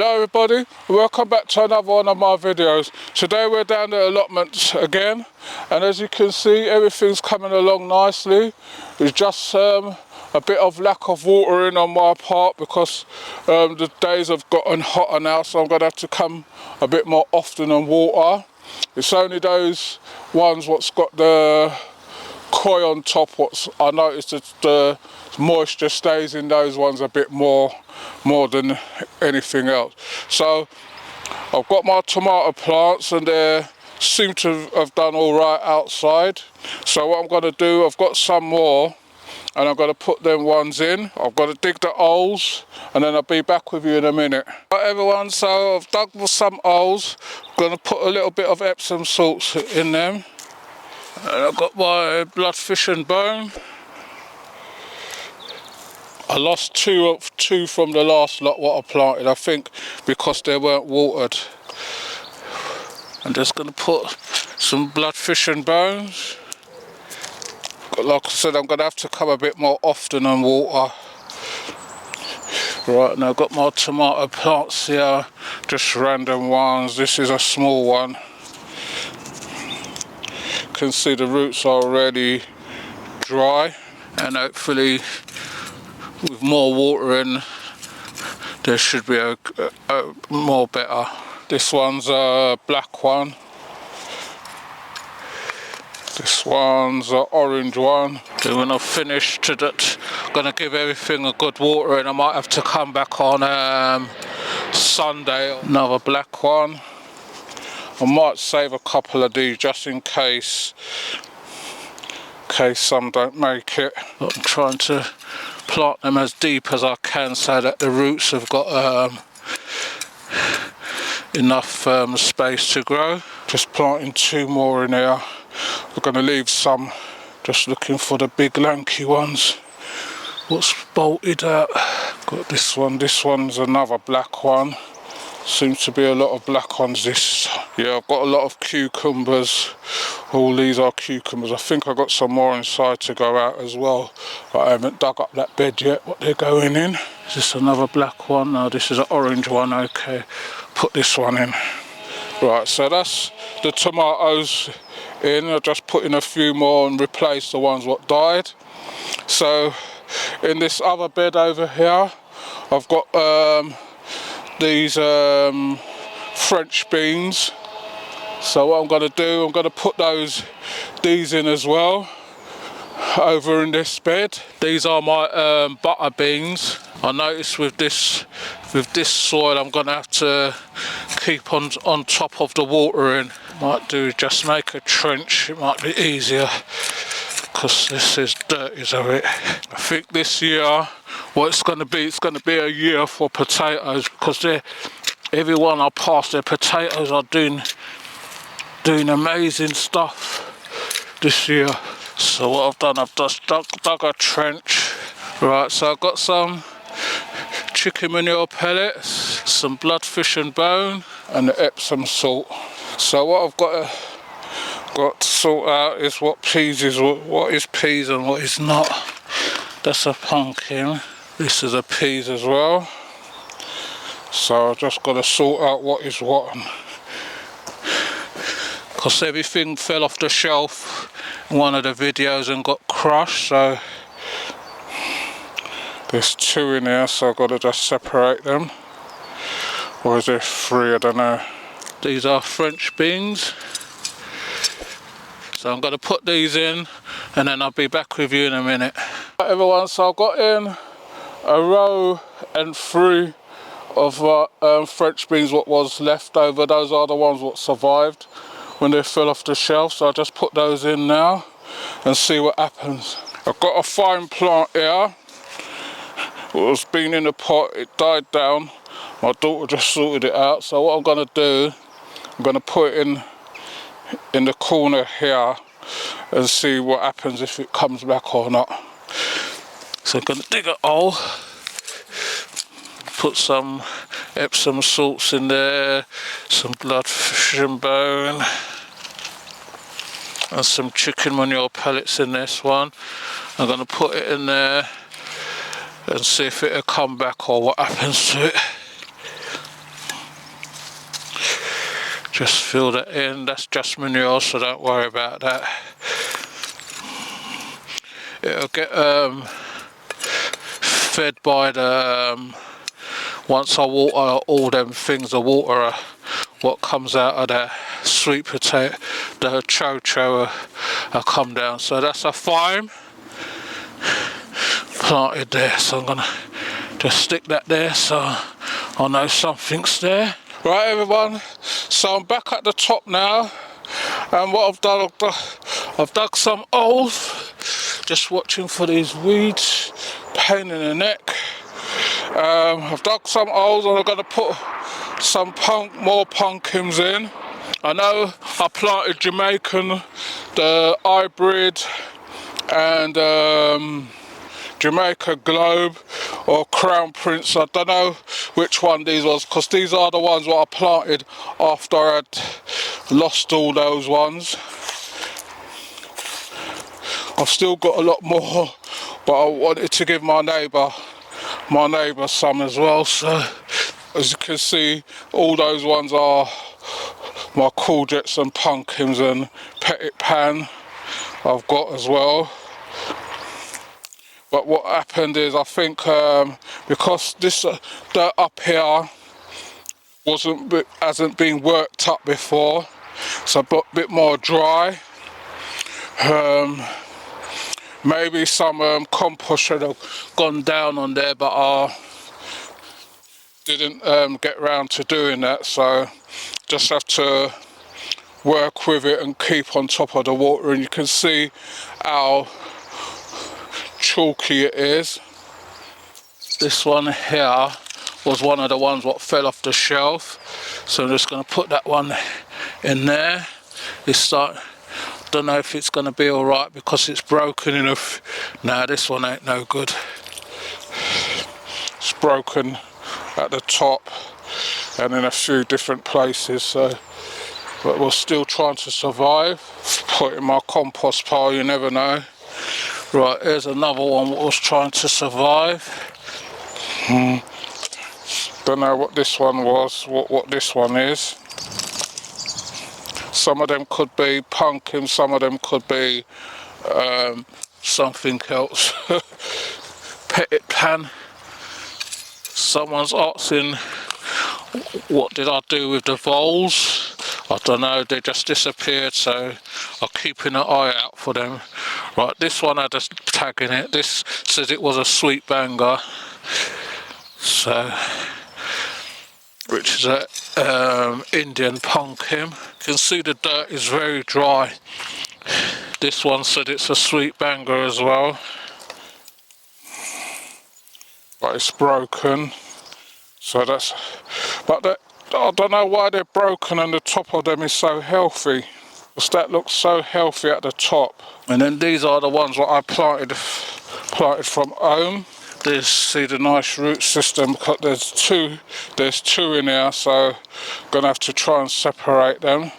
Hello everybody, welcome back to another one of my videos. Today we're down the allotments again, and as you can see everything's coming along nicely. It's just a bit of lack of watering on my part because the days have gotten hotter now, so I'm going to have to come a bit more often and water. It's only those ones what's got the koi on top, I noticed that the moisture stays in those ones a bit more than anything else. So I've got my tomato plants and they seem to have done all right outside. So what I'm going to do, I've got some more and I'm going to put them ones in. I've got to dig the holes and then I'll be back with you in a minute. Right everyone, so I've dug some holes. I'm going to put a little bit of Epsom salts in them. And I've got my bloodfish and bone. I lost two from the last lot what I planted, I think because they weren't watered. I'm just going to put some bloodfish and bones. Like I said, I'm going to have to come a bit more often and water. Right, now I've got my tomato plants here, just random ones. This is a small one. You can see the roots are already dry, and hopefully with more watering there should be a more better. This one's a black one, this one's an orange one. Then when I've finished that, I'm going to give everything a good water, and I might have to come back on Sunday. Another black one. I might save a couple of these just in case some don't make it. But I'm trying to plant them as deep as I can so that the roots have got enough space to grow. Just planting two more in here. We're going to leave some, just looking for the big lanky ones. What's bolted out? Got this one. This one's another black one. Seems to be a lot of black ones yeah, I've got a lot of cucumbers. All these are cucumbers. I think I got some more inside to go out as well, but I haven't dug up that bed yet what they're going in. Is this another black one? No, this is an orange one. Okay, put this one in. Right, so that's the tomatoes in. I just put in a few more and replaced the ones what died. So in this other bed over here I've got these French beans. So what I'm going to do, I'm going to put these in as well over in this bed. These are my butter beans. I noticed with this soil I'm going to have to keep on top of the watering. Might do just make a trench, it might be easier because this is dirty as a bit. I think this year what it's going to be a year for potatoes, because everyone I pass, their potatoes are doing amazing stuff this year. So what I've done, I've just dug a trench. Right, so I've got some chicken manure pellets, some bloodfish and bone, and the Epsom salt. So what I've got to sort out is what is peas and what is not. That's a pumpkin. This is a peas as well. So I've just got to sort out what is what. Because everything fell off the shelf in one of the videos and got crushed. So there's two in here, so I've got to just separate them. Or is there three? I don't know. These are French beans. So I'm going to put these in and then I'll be back with you in a minute. Right, everyone, so I've got in a row and three of French beans what was left over. Those are the ones what survived when they fell off the shelf. So I'll just put those in now and see what happens. I've got a fine plant here. It was been in the pot, it died down. My daughter just sorted it out. So what I'm going to do, I'm going to put it in the corner here and see what happens if it comes back or not. So I'm going to dig a hole, put some Epsom salts in there, some bloodfish and bone, and some chicken manure pellets in this one. I'm going to put it in there and see if it'll come back or what happens to it. Just fill that in. That's just manure, so don't worry about that. It'll get fed by the once I water all them things, the water what comes out of the sweet potato, the cho-cho will come down. So that's a thyme planted there, so I'm gonna just stick that there so I know something's there. Right everyone, so I'm back at the top now, and what I've done, I've dug some holes, just watching for these weeds, pain in the neck. I've dug some holes and I'm going to put some more pumpkins in. I know I planted Jamaican, the hybrid, and Jamaica Globe or Crown Prince. I don't know which one these was, because these are the ones what I planted after I had lost all those ones. I've still got a lot more, but I wanted to give my neighbour some as well. So as you can see, all those ones are my courgettes and pumpkins, and petit pan I've got as well. But what happened is, I think because this dirt up here hasn't been worked up before, it's a bit more dry. Maybe some compost should have gone down on there, but I didn't get round to doing that, so just have to work with it and keep on top of the water. And you can see how chalky it is. This one here was one of the ones what fell off the shelf, so I'm just going to put that one in there. Don't know if it's going to be alright because it's broken enough. Nah, this one ain't no good. It's broken at the top and in a few different places, so but we're still trying to survive. Put in my compost pile, you never know. Right, here's another one that was trying to survive. Don't know what this one was, what this one is. Some of them could be pumpkin, some of them could be something else. Petit pan. Someone's asking, what did I do with the voles? I don't know, they just disappeared, so I'm keeping an eye out for them. Right, this one I just tag in it. This says it was a sweet banger, so which is a Indian pumpkin. You can see the dirt is very dry. This one said it's a sweet banger as well, but it's broken. So that's, but I don't know why they're broken and the top of them is so healthy, because that looks so healthy at the top. And then these are the ones that I planted from home. See the nice root system, because there's two in here, so I'm gonna have to try and separate them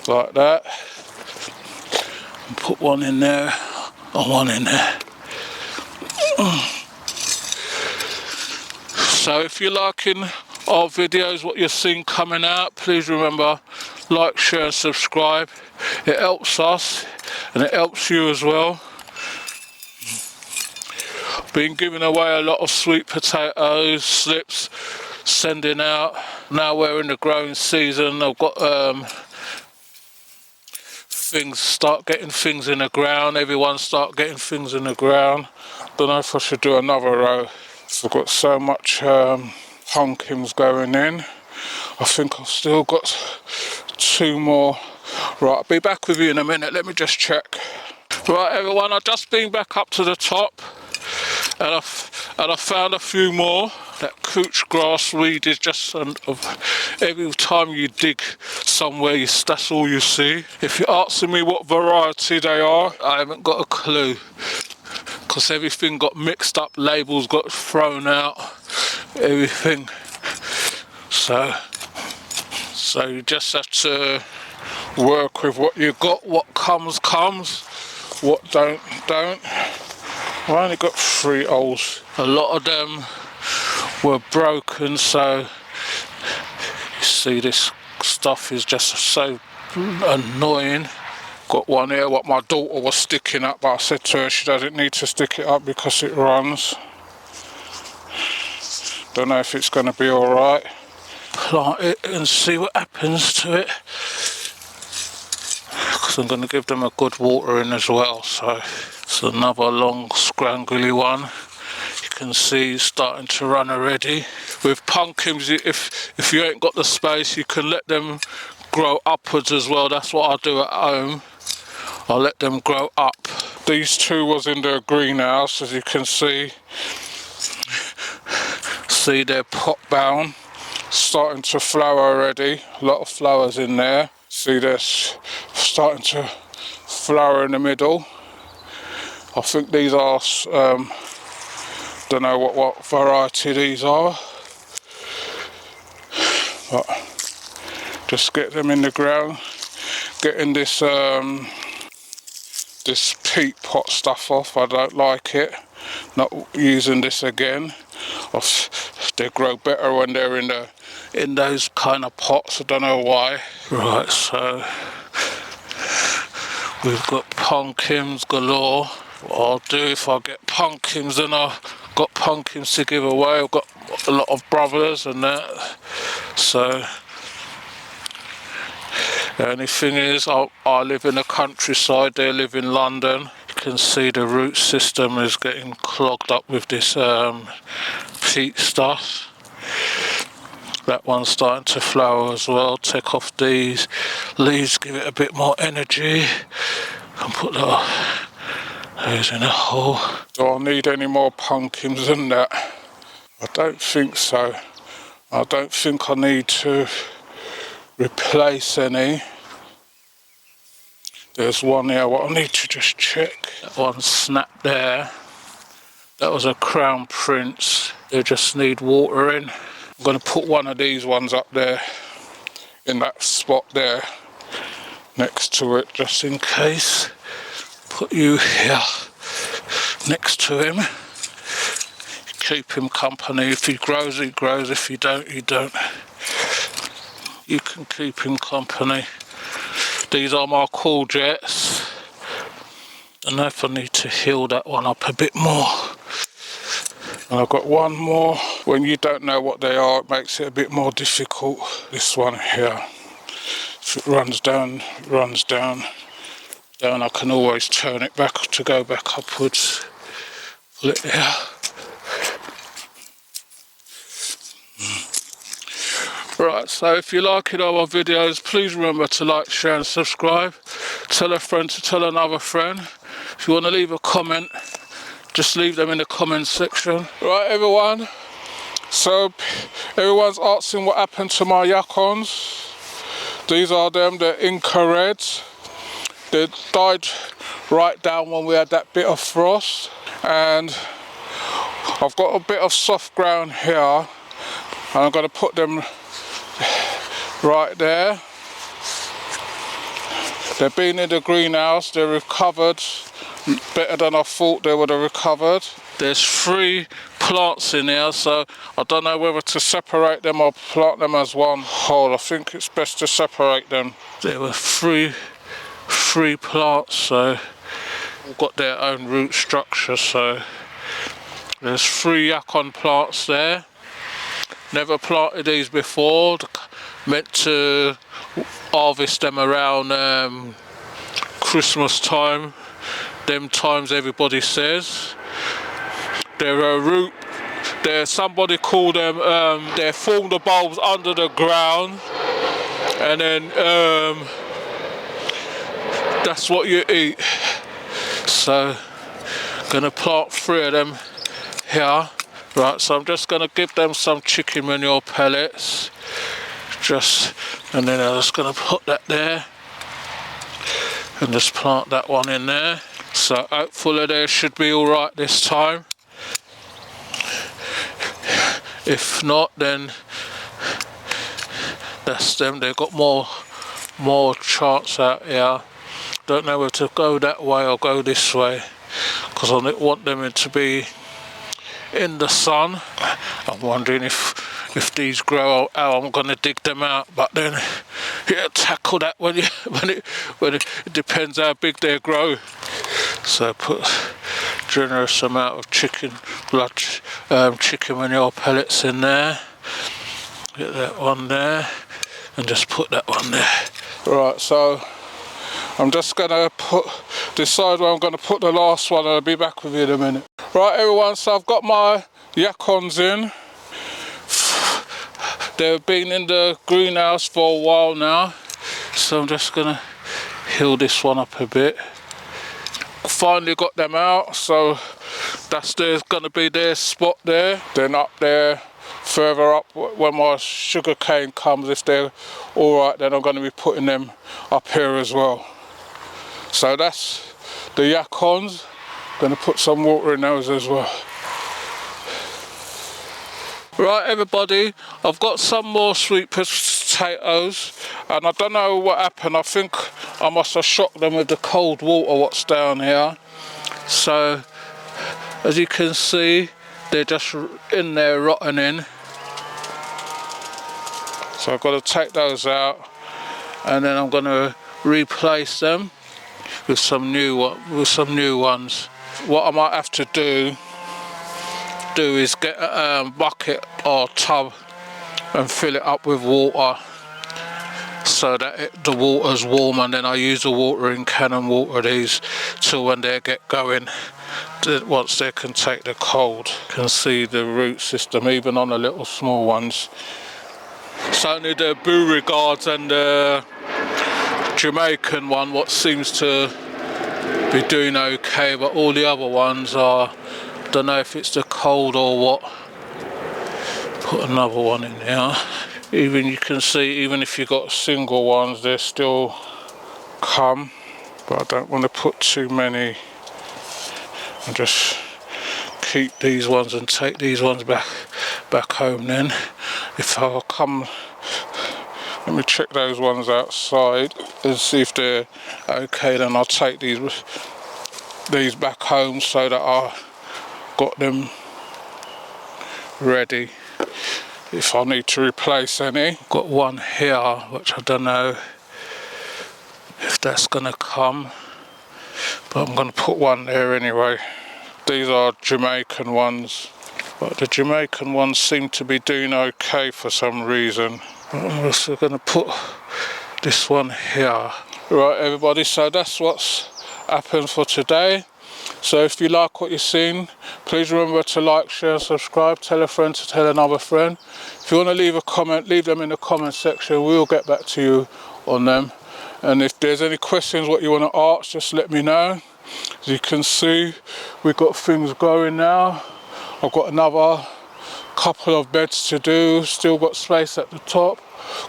like that, and put one in there and one in there. So if you're liking our videos, what you're seeing coming out, please remember, like, share and subscribe. It helps us and it helps you as well. Been giving away a lot of sweet potatoes, slips, sending out. Now we're in the growing season. I've got start getting things in the ground. Everyone start getting things in the ground. Don't know if I should do another row. So I've got so much pumpkins going in. I think I've still got 2 more. Right, I'll be back with you in a minute. Let me just check. Right everyone, I've just been back up to the top, and I found a few more. That couch grass weed is just every time you dig somewhere, that's all you see. If you're asking me what variety they are, I haven't got a clue, because everything got mixed up, labels got thrown out, everything. So you just have to work with what you got. What comes, what don't. I only got 3 holes. A lot of them were broken, so you see this stuff is just so annoying. Got one here what my daughter was sticking up, but I said to her she doesn't need to stick it up because it runs. Don't know if it's going to be alright. Plant it and see what happens to it. Because I'm going to give them a good watering as well. So it's another long scrangly one. You can see it's starting to run already. With pumpkins, if you ain't got the space, you can let them grow upwards as well. That's what I do at home. I'll let them grow up. These two was in the greenhouse, as you can see. See, they're pot bound, starting to flower already. A lot of flowers in there. See, they're starting to flower in the middle. I think these are, don't know what variety these are. But just get them in the ground. Getting this this peat pot stuff off. I don't like it. Not using this again. They grow better when they're in those kind of pots. I don't know why. Right, so we've got pumpkins galore. What I'll do if I get pumpkins, then I've got pumpkins to give away. I've got a lot of brothers and that. So the only thing is, I live in the countryside, they live in London. You can see the root system is getting clogged up with this peat stuff. That one's starting to flower as well. Take off these leaves, give it a bit more energy. And put those in a hole. Do I need any more pumpkins than that? I don't think so. I don't think I need to replace any. There's one here what I need to just check. That one snapped there. That was a crown prince. They just need watering. I'm going to put one of these ones up there in that spot there next to it, just in case. Put you here next to him. Keep him company. If he grows, he grows. If you don't, you don't. You can keep him company. These are my cool jets. Don't know if I need to heal that one up a bit more. And I've got one more. When you don't know what they are, it makes it a bit more difficult. This one here. If it runs down, it runs down. Down, I can always turn it back to go back upwards. Pull it there. Right, so if you're liking our videos, please remember to like, share and subscribe. Tell a friend to tell another friend. If you want to leave a comment, just leave them in the comment section. Right, everyone. So everyone's asking what happened to my yacons. These are them, the Inca Reds. They died right down when we had that bit of frost. And I've got a bit of soft ground here. And I'm going to put them right there. They've been in the greenhouse, they recovered better than I thought they would have recovered. There's 3 plants in here, so I don't know whether to separate them or plant them as one whole. I think it's best to separate them. There were three plants, so they've got their own root structure. So there's 3 yacon plants there. Never planted these before. Meant to harvest them around Christmas time. Them times everybody says. They're a root. Somebody called them. They form the bulbs under the ground, and then that's what you eat. So, gonna plant 3 of them here. Right, so I'm just gonna give them some chicken manure pellets. And then I'm just gonna put that there. And just plant that one in there. So hopefully they should be alright this time. If not, then that's them. They've got more chance out here. Don't know whether to go that way or go this way, because I want them to be in the sun. I'm wondering if if these grow, how I'm going to dig them out. But then, yeah, tackle that when it depends how big they grow. So put generous amount of chicken manure pellets in there. Get that one there, and just put that one there. Right, so I'm just gonna decide where I'm gonna put the last one, and I'll be back with you in a minute. Right, everyone, so I've got my yacons in. They've been in the greenhouse for a while now, so I'm just gonna heal this one up a bit. Finally got them out, so there's gonna be their spot there. Then up there, further up, when my sugar cane comes, if they're all right, then I'm going to be putting them up here as well. So that's the yacons. Going to put some water in those as well. Right, everybody, I've got some more sweet potatoes, and I don't know what happened. I think I must have shocked them with the cold water what's down here. So as you can see, they're just in there rotting. So I've got to take those out, and then I'm going to replace them with some new ones. What I might have to do is get a bucket or tub and fill it up with water, so that the water's warm, and then I use the watering can and water these till when they get going. Once they can take the cold, you can see the root system even on the little small ones. It's only the Beauregards and the Jamaican one what seems to be doing okay, but all the other ones are, don't know if it's the cold or what. Put another one in there. Even you can see, even if you've got single ones, they still come, but I don't want to put too many. I just keep these ones and take these ones back home then. If I'll come, let me check those ones outside and see if they're okay, then I'll take these back home so that I got them ready if I need to replace any. Got one here which I don't know if that's gonna come, but I'm gonna put one there anyway. These are Jamaican ones, but the Jamaican ones seem to be doing okay for some reason. I'm also gonna put this one here. Right, everybody, so that's what's happened for today. So if you like what you've seen, please remember to like, share and subscribe. Tell a friend to tell another friend. If you want to leave a comment, leave them in the comment section. We'll get back to you on them. And if there's any questions what you want to ask, just let me know. As you can see, we've got things going now. I've got another couple of beds to do. Still got space at the top.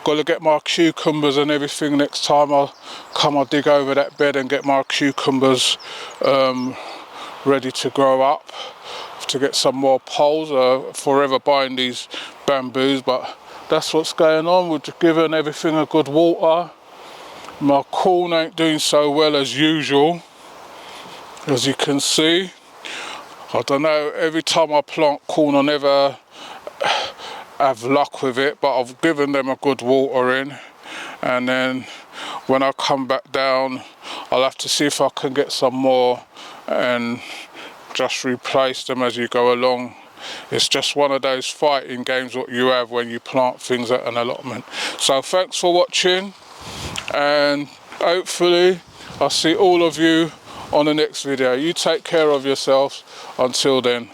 Got to get my cucumbers and everything next time I'll dig over that bed and get my cucumbers ready to grow up. Have to get some more poles. Forever buying these bamboos, but that's what's going on. We're giving everything a good water. My corn ain't doing so well as usual, as you can see. I don't know, every time I plant corn I never have luck with it, but I've given them a good watering, and then when I come back down I'll have to see if I can get some more and just replace them as you go along. It's just one of those fighting games what you have when you plant things at an allotment. So thanks for watching, and hopefully I'll see all of you on the next video. You take care of yourselves until then.